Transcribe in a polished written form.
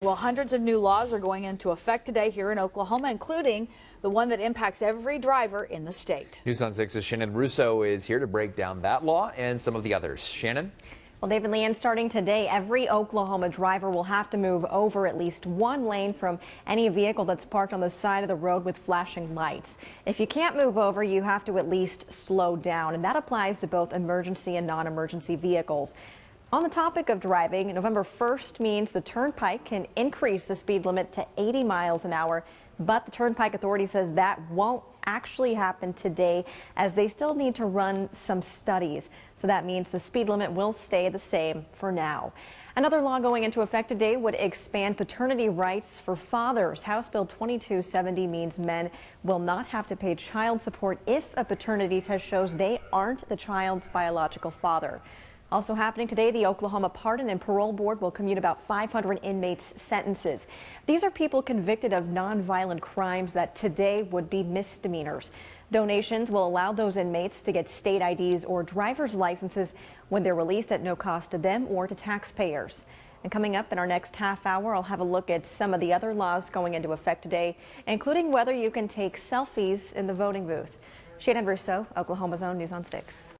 Well, hundreds of new laws are going into effect today here in Oklahoma, including the one that impacts every driver in the state. News on 6's Shannon Russo is here to break down that law and some of the others. Shannon? Well, David Leanne, starting today, every Oklahoma driver will have to move over at least one lane from any vehicle that's parked on the side of the road with flashing lights. If you can't move over, you have to at least slow down, and that applies to both emergency and non-emergency vehicles. On the topic of driving, November 1st means the Turnpike can increase the speed limit to 80 miles an hour, but the Turnpike Authority says that won't actually happen today as they still need to run some studies. So that means the speed limit will stay the same for now. Another law going into effect today would expand paternity rights for fathers. House Bill 2270 means men will not have to pay child support if a paternity test shows they aren't the child's biological father. Also happening today, the Oklahoma Pardon and Parole Board will commute about 500 inmates' sentences. These are people convicted of nonviolent crimes that today would be misdemeanors. Donations will allow those inmates to get state IDs or driver's licenses when they're released at no cost to them or to taxpayers. And coming up in our next half hour, I'll have a look at some of the other laws going into effect today, including whether you can take selfies in the voting booth. Shannon Russo, Oklahoma's own News on 6.